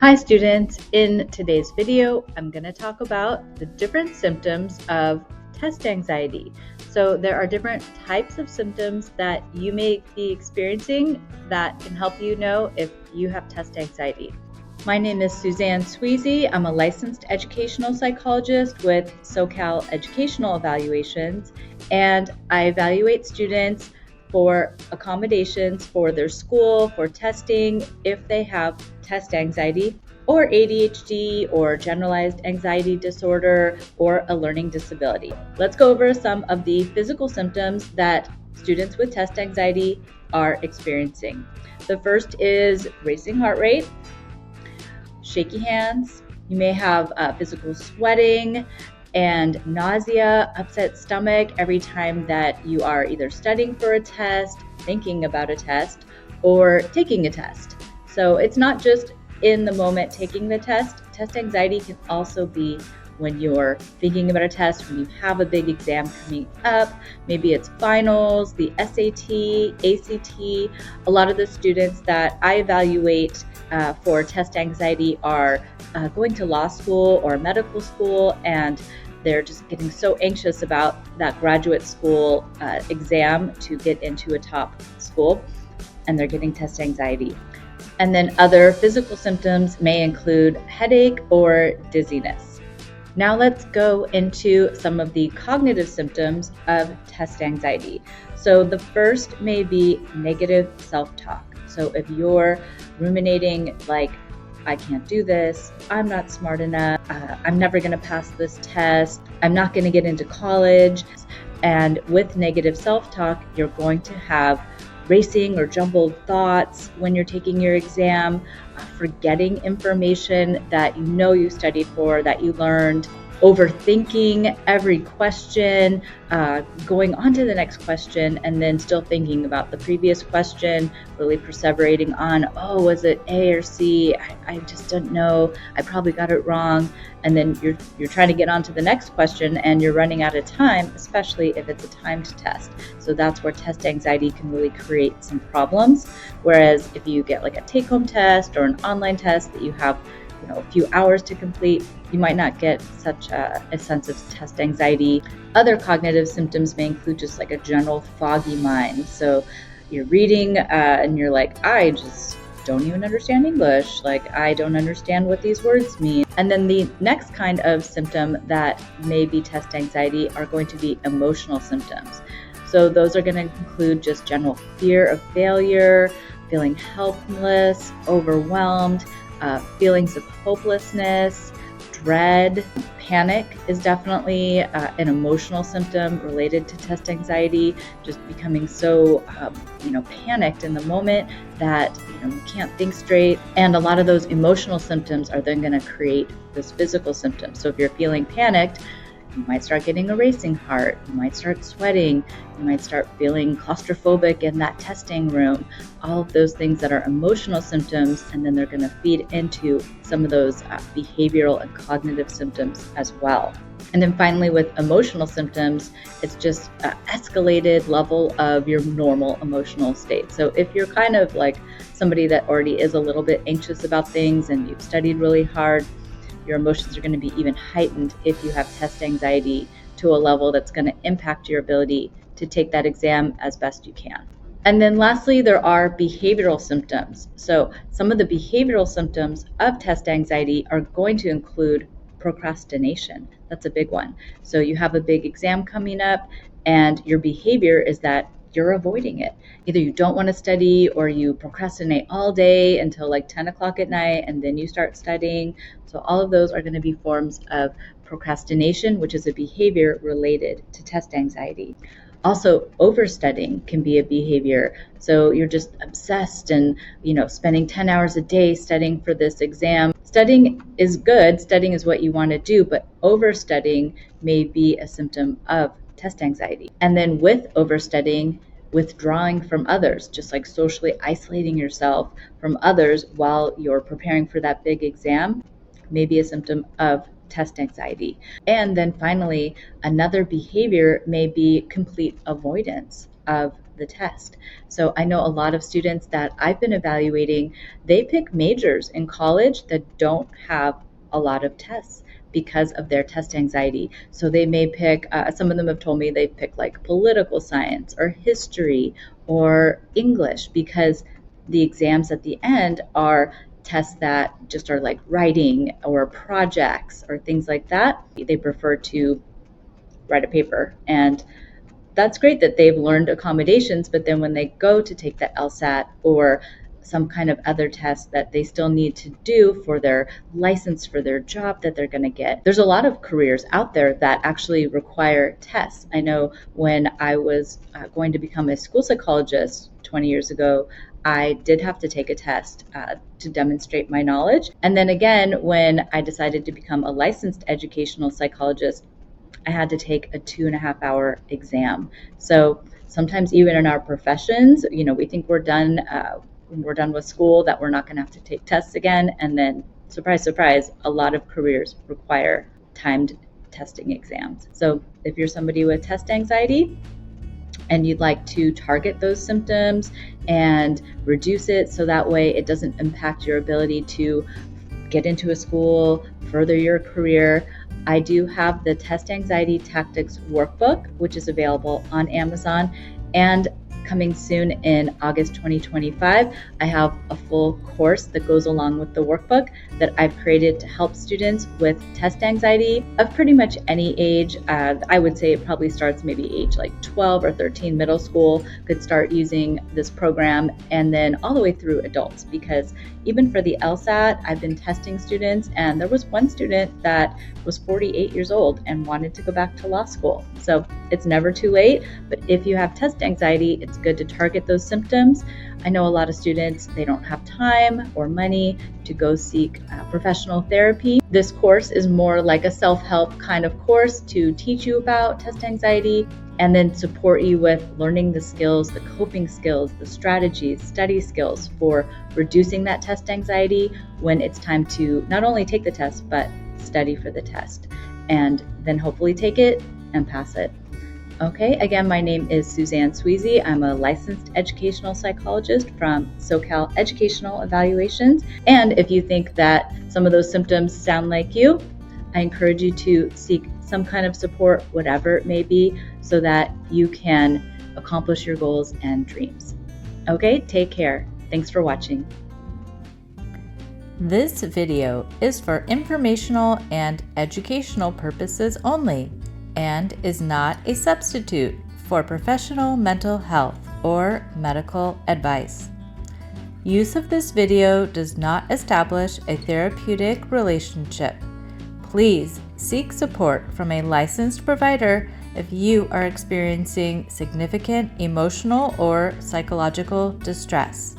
Hi students, in today's video, I'm going to talk about the different symptoms of test anxiety. So there are different types of symptoms that you may be experiencing that can help you know if you have test anxiety. My name is Suzanne Sweezy. I'm a licensed educational psychologist with SoCal Educational Evaluations, and I evaluate students for accommodations for their school, for testing, if they have test anxiety, or ADHD, or generalized anxiety disorder, or a learning disability. Let's go over some of the physical symptoms that students with test anxiety are experiencing. The first is racing heart rate, shaky hands. You may have physical sweating and nausea, upset stomach every time that you are either studying for a test, thinking about a test, or taking a test. So it's not just in the moment taking the test. Test anxiety can also be when you're thinking about a test, when you have a big exam coming up. Maybe it's finals, the SAT, ACT. A lot of the students that I evaluate for test anxiety are going to law school or medical school, and they're just getting so anxious about that graduate school exam to get into a top school, and they're getting test anxiety. And then other physical symptoms may include headache or dizziness. Now let's go into some of the cognitive symptoms of test anxiety. So the first may be negative self-talk. So if you're ruminating like, I can't do this, I'm not smart enough, I'm never going to pass this test, I'm not going to get into college. And with negative self-talk, you're going to have racing or jumbled thoughts when you're taking your exam, forgetting information that you know you studied for, that you learned, overthinking every question, going on to the next question, and then still thinking about the previous question, really perseverating on, oh, was it A or C? I just don't know. I probably got it wrong. And then you're trying to get on to the next question, and you're running out of time, especially if it's a timed test. So that's where test anxiety can really create some problems. Whereas if you get like a take-home test or an online test that you have a few hours to complete, you might not get such a sense of test anxiety. Other cognitive symptoms may include just like a general foggy mind. So you're reading and you're like, I just don't even understand English. Like, I don't understand what these words mean. And then the next kind of symptom that may be test anxiety are going to be emotional symptoms. So those are going to include just general fear of failure, feeling helpless, overwhelmed, feelings of hopelessness, dread. Panic is definitely an emotional symptom related to test anxiety, just becoming so panicked in the moment that you can't think straight. And a lot of those emotional symptoms are then going to create those physical symptoms. So if you're feeling panicked, you might start getting a racing heart, you might start sweating, you might start feeling claustrophobic in that testing room, all of those things that are emotional symptoms, and then they're going to feed into some of those behavioral and cognitive symptoms as well. And then finally, with emotional symptoms, it's just an escalated level of your normal emotional state. So if you're kind of like somebody that already is a little bit anxious about things and you've studied really hard, your emotions are going to be even heightened if you have test anxiety to a level that's going to impact your ability to take that exam as best you can. And then lastly, there are behavioral symptoms. So some of the behavioral symptoms of test anxiety are going to include procrastination. That's a big one. So you have a big exam coming up, and your behavior is that you're avoiding it. Either you don't want to study, or you procrastinate all day until like 10 o'clock at night, and then you start studying. So all of those are going to be forms of procrastination, which is a behavior related to test anxiety. Also, overstudying can be a behavior. So you're just obsessed and, spending 10 hours a day studying for this exam. Studying is good. Studying is what you want to do, but overstudying may be a symptom of test anxiety. And then with overstudying, withdrawing from others, just like socially isolating yourself from others while you're preparing for that big exam, may be a symptom of test anxiety. And then finally, another behavior may be complete avoidance of the test. So I know a lot of students that I've been evaluating, they pick majors in college that don't have a lot of tests because of their test anxiety. So they may pick, some of them have told me they pick like political science or history or English because the exams at the end are tests that just are like writing or projects or things like that. They prefer to write a paper, and that's great that they've learned accommodations, but then when they go to take the LSAT or some kind of other test that they still need to do for their license for their job that they're going to get. There's a lot of careers out there that actually require tests. I know when I was going to become a school psychologist 20 years ago, I did have to take a test to demonstrate my knowledge. And then again, when I decided to become a licensed educational psychologist, I had to take a 2.5 hour exam. So sometimes even in our professions, we think we're done when we're done with school, that we're not going to have to take tests again. And then surprise, surprise, a lot of careers require timed testing exams. So if you're somebody with test anxiety and you'd like to target those symptoms and reduce it so that way it doesn't impact your ability to get into a school, further your career, I do have the Test Anxiety Tactics Workbook, which is available on Amazon, and coming soon in August 2025, I have a full course that goes along with the workbook that I've created to help students with test anxiety of pretty much any age. I would say it probably starts maybe age like 12 or 13, middle school could start using this program, and then all the way through adults, because even for the LSAT, I've been testing students, and there was one student that was 48 years old and wanted to go back to law school. So it's never too late, but if you have test anxiety, it's good to target those symptoms. I know a lot of students, they don't have time or money to go seek professional therapy. This course is more like a self-help kind of course to teach you about test anxiety and then support you with learning the skills, the coping skills, the strategies, study skills for reducing that test anxiety when it's time to not only take the test, but study for the test, and then hopefully take it and pass it. Okay, again, my name is Suzanne Sweezy. I'm a licensed educational psychologist from SoCal Educational Evaluations. And if you think that some of those symptoms sound like you, I encourage you to seek some kind of support, whatever it may be, so that you can accomplish your goals and dreams. Okay, take care. Thanks for watching. This video is for informational and educational purposes only and is not a substitute for professional mental health or medical advice. Use of this video does not establish a therapeutic relationship. Please seek support from a licensed provider if you are experiencing significant emotional or psychological distress.